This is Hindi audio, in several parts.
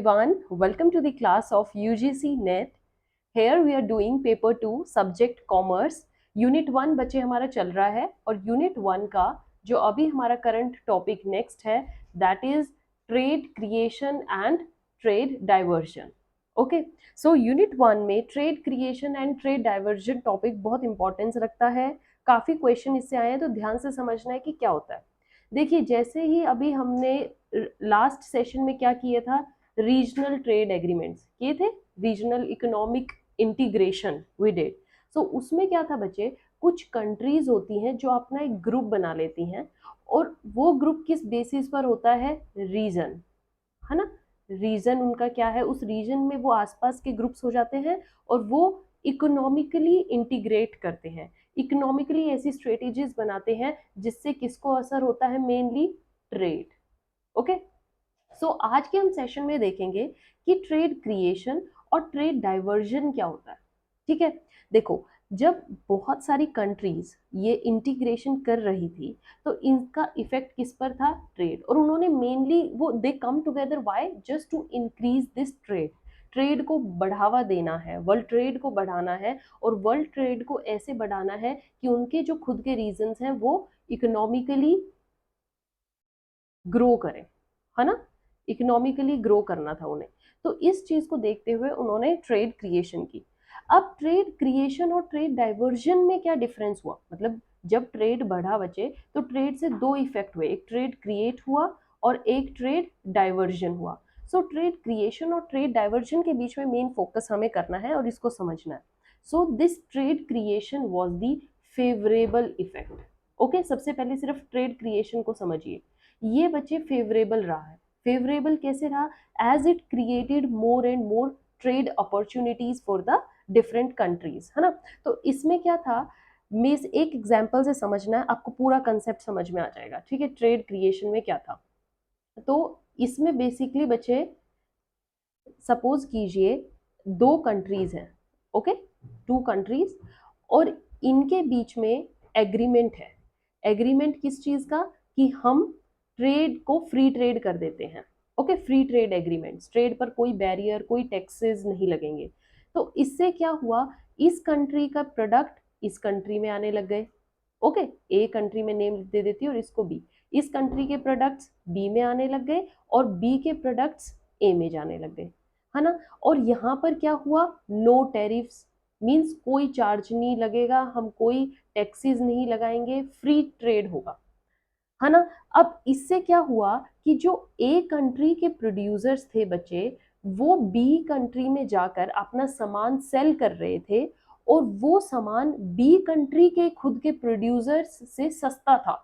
everyone, welcome to the class of UGC NET. Here we are doing paper 2 subject commerce. Unit 1 बच्चे हमारा चल रहा है और यूनिट 1 का जो अभी हमारा करंट टॉपिक नेक्स्ट है that is trade creation and trade diversion. Okay, so unit 1 में trade creation and trade diversion topic बहुत इंपॉर्टेंस रखता है. काफी क्वेश्चन इससे आए हैं तो ध्यान से समझना है कि क्या होता है. देखिए, जैसे ही अभी हमने लास्ट सेशन में क्या किया था, रीजनल ट्रेड एग्रीमेंट्स किए थे, regional economic integration we did. So उसमें क्या था बच्चे, कुछ कंट्रीज होती हैं जो अपना एक ग्रुप बना लेती हैं और वो ग्रुप किस बेसिस पर होता है, रीजन, है ना. रीजन उनका क्या है, उस रीजन में वो आसपास के ग्रुप्स हो जाते हैं और वो इकोनॉमिकली इंटीग्रेट करते हैं, इकोनॉमिकली ऐसी स्ट्रेटेजीज बनाते हैं जिससे किसको असर होता है, मेनली ट्रेड. ओके, सो आज के हम सेशन में देखेंगे कि ट्रेड क्रिएशन और ट्रेड डाइवर्जन क्या होता है. ठीक है, देखो, जब बहुत सारी कंट्रीज ये इंटीग्रेशन कर रही थी तो इनका इफेक्ट किस पर था, ट्रेड. और उन्होंने मेनली वो they come together why, just to increase this trade. Trade को बढ़ावा देना है, वर्ल्ड ट्रेड को बढ़ाना है और वर्ल्ड ट्रेड को ऐसे बढ़ाना है कि उनके जो खुद के रीजंस हैं वो इकोनॉमिकली ग्रो करें, है ना. इकोनॉमिकली ग्रो करना था उन्हें. तो इस चीज को देखते हुए उन्होंने ट्रेड क्रिएशन की. अब ट्रेड क्रिएशन और ट्रेड डाइवर्जन में क्या डिफरेंस हुआ, मतलब जब ट्रेड बढ़ा बचे तो ट्रेड से दो इफेक्ट हुए, एक ट्रेड क्रिएट हुआ और एक ट्रेड डाइवर्जन हुआ. सो ट्रेड क्रिएशन और ट्रेड डाइवर्जन के बीच में मेन फोकस हमें करना है और इसको समझना है. So this trade creation was the favourable effect. Okay, सबसे पहले सिर्फ ट्रेड क्रिएशन को समझिए. ये बच्चे फेवरेबल रहा है. फेवरेबल कैसे रहा, as it created more and more trade opportunities for the different countries, है ना. तो इसमें क्या था, मिस एक एग्जांपल से समझना है, आपको पूरा कंसेप्ट समझ में आ जाएगा. ठीक है, ट्रेड क्रिएशन में क्या था. तो इसमें बेसिकली बच्चे सपोज कीजिए दो कंट्रीज हैं. ओके, टू कंट्रीज और इनके बीच में एग्रीमेंट है. एग्रीमेंट किस चीज का, कि हम ट्रेड को फ्री ट्रेड कर देते हैं. Okay, free trade agreements, trade पर कोई बैरियर, कोई टैक्सेस नहीं लगेंगे. तो इससे क्या हुआ, इस कंट्री का प्रोडक्ट इस कंट्री में आने लग गए. ओके, ए कंट्री में नेम दे देती हूँ और इसको बी. इस कंट्री के प्रोडक्ट्स बी में आने लग गए और बी के प्रोडक्ट्स ए में जाने लग गए, है ना. और यहाँ पर क्या हुआ, नो टैरिफ्स, मीन्स कोई चार्ज नहीं लगेगा, हम कोई टैक्सेस नहीं लगाएंगे, फ्री ट्रेड होगा, है ना. अब इससे क्या हुआ कि जो ए कंट्री के प्रोड्यूसर्स थे बच्चे, वो बी कंट्री में जाकर अपना सामान सेल कर रहे थे और वो सामान बी कंट्री के खुद के प्रोड्यूसर्स से सस्ता था.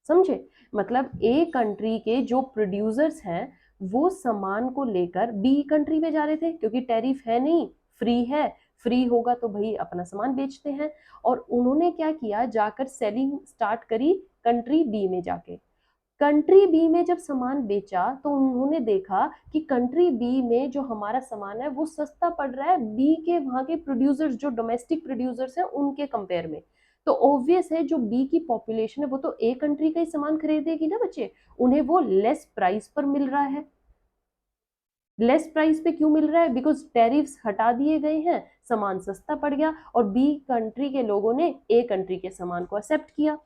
समझे, मतलब ए कंट्री के जो प्रोड्यूसर्स हैं वो सामान को लेकर बी कंट्री में जा रहे थे क्योंकि टैरिफ है नहीं, फ्री है. फ्री होगा तो भाई अपना सामान बेचते हैं. और उन्होंने क्या किया, जाकर सेलिंग स्टार्ट करी कंट्री बी में जाके. कंट्री बी में जब सामान बेचा तो उन्होंने देखा कि कंट्री बी में जो हमारा सामान है वो सस्ता पड़ रहा है बी के वहां के प्रोड्यूसर्स, जो डोमेस्टिक प्रोड्यूसर्स हैं उनके कंपेयर में. तो ऑब्वियस है जो बी की पॉपुलेशन है वो तो ए कंट्री का ही सामान खरीदेगी ना बच्चे, उन्हें वो लेस प्राइस पर मिल रहा है. लेस प्राइस पे क्यों मिल रहा है, बिकॉज टैरिफ्स हटा दिए गए हैं, सामान सस्ता पड़ गया और बी कंट्री के लोगों ने ए कंट्री के सामान को एक्सेप्ट किया.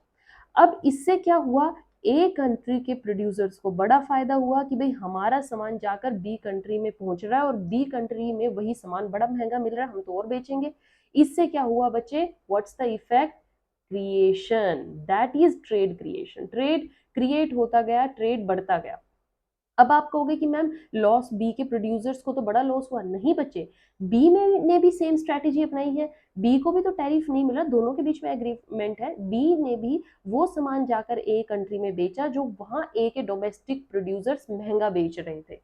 अब इससे क्या हुआ, ए कंट्री के प्रोड्यूसर्स को बड़ा फायदा हुआ कि भाई हमारा सामान जाकर बी कंट्री में पहुंच रहा है और बी कंट्री में वही सामान बड़ा महंगा मिल रहा है, हम तो और बेचेंगे. इससे क्या हुआ बच्चे, what's the effect, creation, that is trade creation. Trade create होता गया, ट्रेड बढ़ता गया. अब आप कहोगे कि मैम लॉस बी के प्रोड्यूसर्स को तो बड़ा लॉस हुआ. नहीं बच्चे, बी में ने भी सेम स्ट्रैटेजी अपनाई है. बी को भी तो टैरिफ नहीं मिला, दोनों के बीच में एग्रीमेंट है. बी ने भी वो सामान जाकर ए कंट्री में बेचा जो वहां ए के डोमेस्टिक प्रोड्यूसर्स महंगा बेच रहे थे.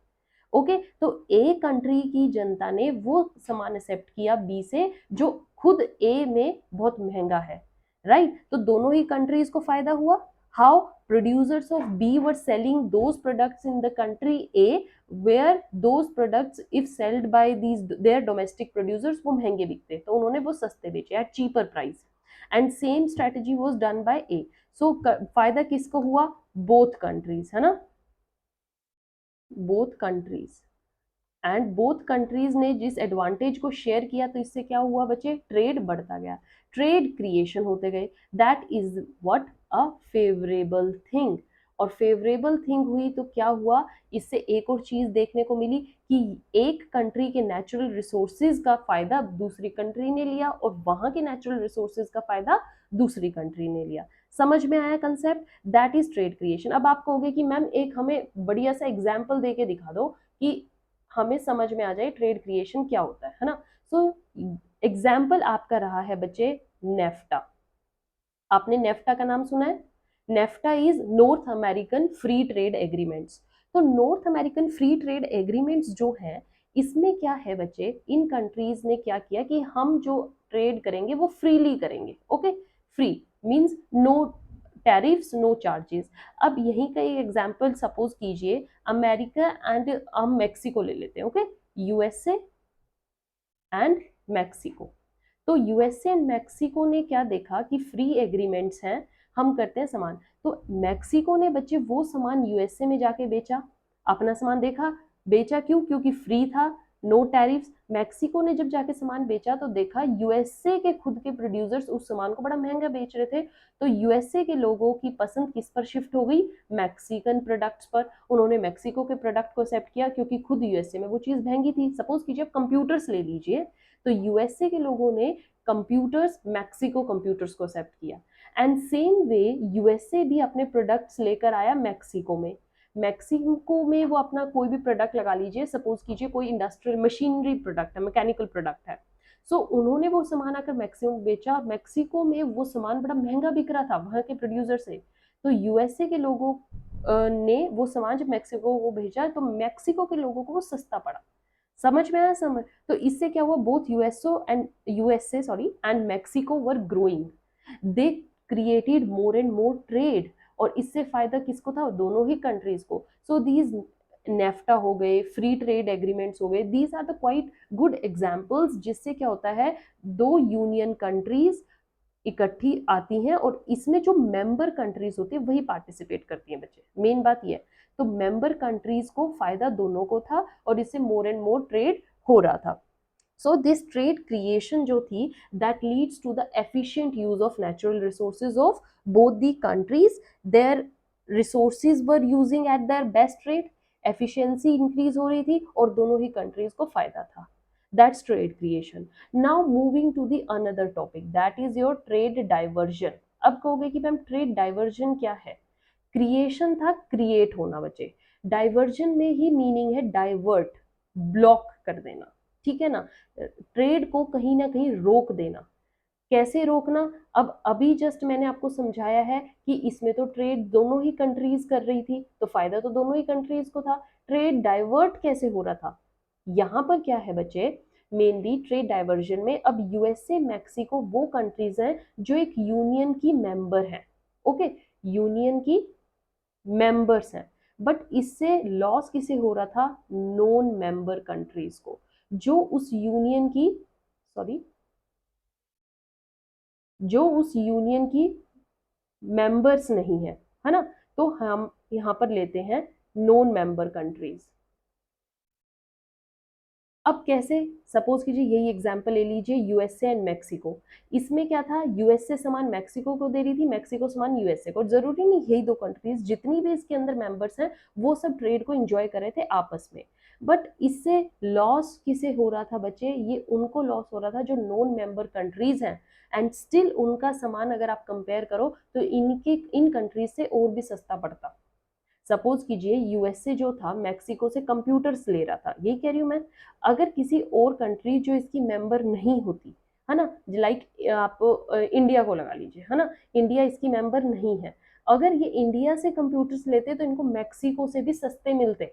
ओके, तो ए कंट्री की जनता ने वो सामान एक्सेप्ट किया बी से जो खुद ए में बहुत महंगा है, राइट. तो दोनों ही कंट्रीज को फायदा हुआ. How, producers of B were selling those products in the country A, where those products if sold by these their domestic producers वो महंगे बिकते, तो उन्होंने वो सस्ते बेचे at cheaper price. And same strategy was done by A. So फायदा किसको हुआ, both countries, है ना, both countries. And both countries ने जिस एडवांटेज को शेयर किया तो इससे क्या हुआ बच्चे, ट्रेड बढ़ता गया, ट्रेड क्रिएशन होते गए, that is what, a favourable thing. और फेवरेबल थिंग हुई तो क्या हुआ, इससे एक और चीज देखने को मिली कि एक कंट्री के नेचुरल रिसोर्सेज का फायदा दूसरी कंट्री ने लिया और वहां के नेचुरल रिसोर्सेज का फायदा दूसरी कंट्री ने लिया। समझ में आया concept, that is trade creation. अब आप कहोगे कि मैम एक हमें बढ़िया सा एग्जाम्पल दे के दिखा दो कि हमें समझ में आ जाए ट्रेड क्रिएशन क्या होता है ना। सो एग्जाम्पल आपका रहा है बच्चे नेफ्टा। आपने नेफ्टा का नाम सुना है, NAFTA is North American free trade agreements. तो North American free trade agreements जो है, इसमें क्या है बच्चे, इन कंट्रीज ने क्या किया कि हम जो ट्रेड करेंगे वो फ्रीली करेंगे। Okay, free means no tariffs, no charges. अब यहीं का एक एग्जांपल सपोज कीजिए, अमेरिका एंड हम मेक्सिको ले लेते हैं। Okay, USA and Mexico. तो यूएसए एंड मैक्सिको ने क्या देखा कि फ्री एग्रीमेंट्स हैं, हम करते हैं सामान। तो मैक्सिको ने बच्चे वो सामान यूएसए में जाके बेचा, अपना सामान देखा, बेचा क्यों, क्योंकि फ्री था, नो टैरिफ्स। मैक्सिको ने जब जाके सामान बेचा तो देखा यूएसए के खुद के प्रोड्यूसर्स उस सामान को बड़ा महंगा बेच रहे थे, तो यूएसए के लोगों की पसंद किस पर शिफ्ट हो गई, मैक्सिकन प्रोडक्ट्स पर। उन्होंने मैक्सिको के प्रोडक्ट को एक्सेप्ट किया क्योंकि खुद यूएसए में वो चीज महंगी थी। सपोज कीजिए कंप्यूटर्स ले लीजिए, तो यूएसए के लोगों ने कंप्यूटर्स, मैक्सिको कंप्यूटर्स को एक्सेप्ट किया, एंड सेम वे यूएसए भी अपने प्रोडक्ट्स लेकर आया मैक्सिको में। मैक्सिको में वो अपना कोई भी प्रोडक्ट लगा लीजिए, सपोज कीजिए कोई इंडस्ट्रियल मशीनरी प्रोडक्ट है, मैकेनिकल प्रोडक्ट है, सो उन्होंने वो सामान आकर मैक्सिको में बेचा। मैक्सिको में वो सामान बड़ा महंगा बिक रहा था वहां के प्रोड्यूसर से, तो यूएसए के लोगों ने वो सामान जब मैक्सिको को भेजा तो मैक्सिको के लोगों को वो सस्ता पड़ा। समझ में आया, समझ। तो इससे क्या हुआ, both USA sorry and Mexico were growing, they created more and more trade, और इससे फायदा किसको था, दोनों ही कंट्रीज को। सो दीज नेफ्टा हो गए, फ्री ट्रेड एग्रीमेंट्स हो गए, these are the quite good examples, जिससे क्या होता है, दो यूनियन कंट्रीज इकट्ठी आती हैं और इसमें जो मेंबर कंट्रीज होती है वही पार्टिसिपेट करती हैं बच्चे, मेन बात ये है। तो मेंबर कंट्रीज को फायदा दोनों को था और इससे मोर एंड मोर ट्रेड हो रहा था। सो दिस ट्रेड क्रिएशन जो थी, that leads to the efficient use of natural resources of both the countries, their resources were using at their best rate, efficiency increase हो रही थी और दोनों ही कंट्रीज को फायदा था। That's trade creation. Now moving to the another topic, that is your trade diversion. अब कहोगे कि मैम ट्रेड डाइवर्जन क्या है, क्रिएशन था क्रिएट होना बच्चे, डाइवर्जन में ही मीनिंग है डाइवर्ट, ब्लॉक कर देना, ठीक है ना, ट्रेड को कहीं ना कहीं रोक देना। कैसे रोकना, अब अभी जस्ट मैंने आपको समझाया है कि इसमें तो ट्रेड दोनों ही कंट्रीज कर रही थी तो फायदा तो दोनों ही कंट्रीज को था। ट्रेड डाइवर्ट कैसे हो रहा था, यहां पर क्या है बच्चे, मेनली ट्रेड डाइवर्जन में अब यूएसए मैक्सिको वो कंट्रीज हैं जो एक यूनियन की मेंबर हैं। ओके, यूनियन की मेंबर्स हैं, बट इससे लॉस किसे हो रहा था, नॉन मेंबर कंट्रीज को, जो उस यूनियन की, सॉरी, जो उस यूनियन की मेंबर्स नहीं है ना। तो हम यहां पर लेते हैं नॉन मेंबर कंट्रीज। अब कैसे, सपोज कीजिए यही एग्जांपल ले लीजिए, यूएसए एंड मैक्सिको। इसमें क्या था, यूएसए सामान मैक्सिको को दे रही थी, मैक्सिको सामान यूएसए को। जरूरी नहीं यही दो कंट्रीज, जितनी भी इसके अंदर मेंबर्स हैं वो सब ट्रेड को एंजॉय कर रहे थे आपस में, बट इससे लॉस किसे हो रहा था बच्चे, ये उनको लॉस हो रहा था जो नॉन मेंबर कंट्रीज हैं, एंड स्टिल उनका सामान अगर आप कंपेयर करो तो इनके इन कंट्रीज से और भी सस्ता पड़ता। सपोज कीजिए यूएसए जो था मैक्सिको से कंप्यूटर्स ले रहा था, यही कह रही हूँ मैं। अगर किसी और कंट्री जो इसकी मेंबर नहीं होती, है ना, लाइक आप इंडिया को लगा लीजिए, है ना, इंडिया इसकी मेंबर नहीं है, अगर ये इंडिया से कंप्यूटर्स लेते तो इनको मैक्सिको से भी सस्ते मिलते,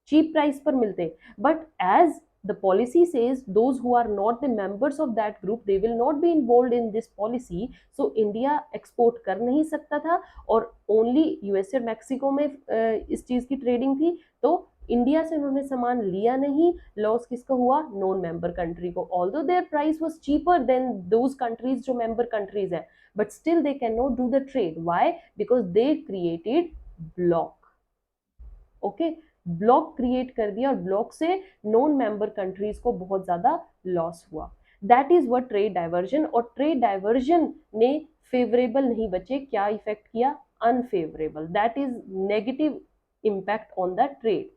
चीप प्राइस पर मिलते, but as the policy says those who are not the members of that group they will not be involved in this policy, so India export कर नहीं सकता था और ओनली यूएसए और मैक्सिको में इस चीज की ट्रेडिंग थी, तो इंडिया से उन्होंने सामान लिया नहीं, लॉस किसका हुआ, नॉन मेंबर कंट्री को, although there price was cheaper than those countries जो मेंबर कंट्रीज हैं, but still they can not do the trade, why, because they created block. Okay, block create कर दिया और ब्लॉक से नॉन मेंबर कंट्रीज को बहुत ज्यादा लॉस हुआ। That is what trade diversion. और ट्रेड डाइवर्जन ने फेवरेबल नहीं बचे, क्या इफेक्ट किया, unfavourable, that is negative impact on the trade.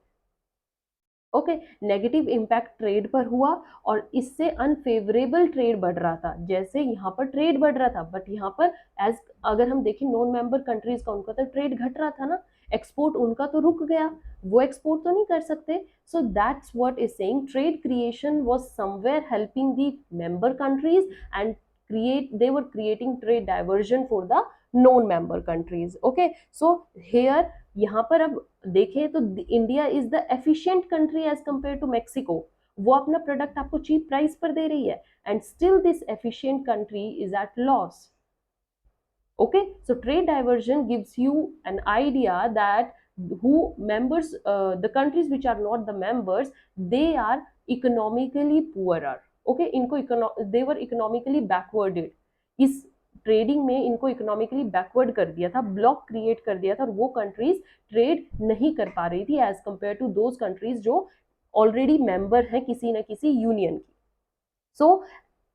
Okay, negative impact trade पर हुआ और इससे अनफेवरेबल ट्रेड बढ़ रहा था। जैसे यहाँ पर ट्रेड बढ़ रहा था बट यहाँ पर एज अगर हम देखें नॉन मेंबर कंट्रीज का, उनका तो ट्रेड घट रहा था ना, एक्सपोर्ट उनका तो रुक गया, वो एक्सपोर्ट तो नहीं कर सकते। So that's what is saying trade creation was somewhere helping the member countries and they were creating trade diversion for the non member countries. Okay, so here यहाँ पर अब देखें तो India is the efficient country as compare to Mexico. वो अपना प्रोडक्ट आपको चीप प्राइस पर दे रही है and still this efficient country is at loss. Okay, so trade diversion gives you an idea that who members, the countries which are not the members, they are economically poorer. Okay, they were economically backwarded। इस ट्रेडिंग में इनको इकोनॉमिकली बैकवर्ड कर दिया था, ब्लॉक क्रिएट कर दिया था और वो कंट्रीज ट्रेड नहीं कर पा रही थी as compare to those countries जो ऑलरेडी मेंबर हैं किसी न किसी यूनियन की। सो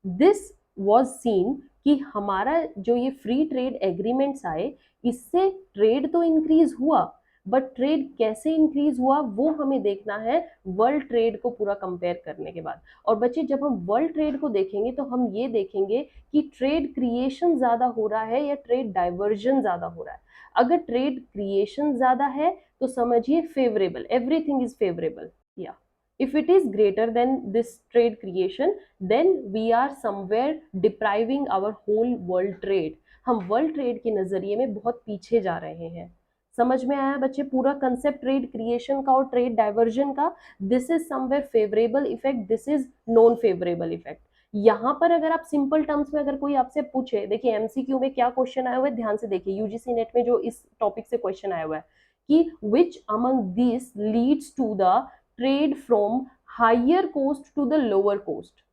दिस वॉज सीन कि हमारा जो ये फ्री ट्रेड एग्रीमेंट्स आए, इससे ट्रेड तो इंक्रीज हुआ बट ट्रेड कैसे इंक्रीज हुआ वो हमें देखना है वर्ल्ड ट्रेड को पूरा कंपेयर करने के बाद। और बच्चे जब हम वर्ल्ड ट्रेड को देखेंगे तो हम ये देखेंगे कि ट्रेड क्रिएशन ज्यादा हो रहा है या ट्रेड डाइवर्जन ज्यादा हो रहा है। अगर ट्रेड क्रिएशन ज्यादा है तो समझिए फेवरेबल, एवरीथिंग इज फेवरेबल। या if it is greater than this trade creation, then we are somewhere depriving our whole world trade। हम वर्ल्ड ट्रेड के नजरिए में बहुत पीछे जा रहे हैं। समझ में आया बच्चे पूरा कंसेप्ट ट्रेड क्रिएशन का और ट्रेड डाइवर्जन का? This is somewhere favourable effect, this is non favourable effect. यहाँ पर अगर आप सिंपल टर्म्स में अगर कोई आपसे पूछे, देखिए एमसीक्यू में क्या क्वेश्चन आया हुआ है, ध्यान से देखिए, यूजीसी नेट में जो इस टॉपिक से क्वेश्चन आया हुआ है कि which among this leads to the trade from higher cost to the lower cost.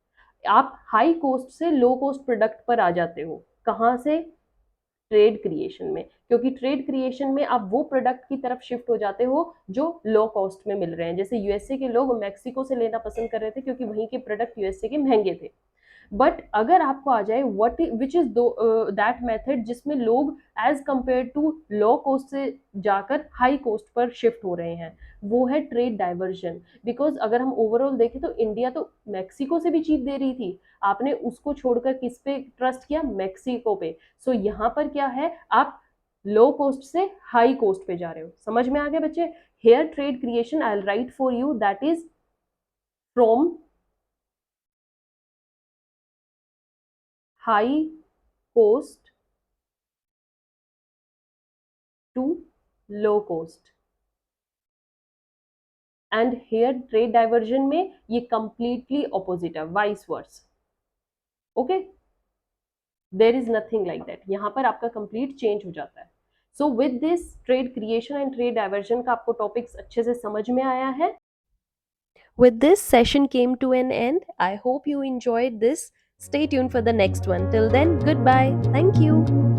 आप हाई कोस्ट से लो कोस्ट प्रोडक्ट पर आ जाते हो, कहां से? ट्रेड क्रिएशन में, क्योंकि ट्रेड क्रिएशन में आप वो प्रोडक्ट की तरफ शिफ्ट हो जाते हो जो लो कॉस्ट में मिल रहे हैं। जैसे यूएसए के लोग मैक्सिको से लेना पसंद कर रहे थे क्योंकि वहीं के प्रोडक्ट यूएसए के महंगे थे। बट अगर आपको आ जाए what which is that method जिसमें लोग as compare to low cost से जाकर हाई कोस्ट पर शिफ्ट हो रहे हैं, वो है ट्रेड डाइवर्जन। बिकॉज अगर हम ओवरऑल देखें तो इंडिया तो मैक्सिको से भी चीप दे रही थी, आपने उसको छोड़कर किस पे ट्रस्ट किया? मैक्सिको पे। सो यहाँ पर क्या है, आप लो कोस्ट से हाई कोस्ट पे जा रहे हो। समझ में आ गया बच्चे? Here trade creation I will write for you, that is from high cost to low cost। And here trade diversion में ये कंप्लीटली ऑपोजिट है, vice versa. Okay, there is nothing like that, यहां पर आपका कंप्लीट चेंज हो जाता है। So with this trade creation and trade diversion का आपको टॉपिक्स अच्छे से समझ में आया है। With this session came to an end. I hope you enjoyed this. Stay tuned for the next one. Till then, goodbye. Thank you.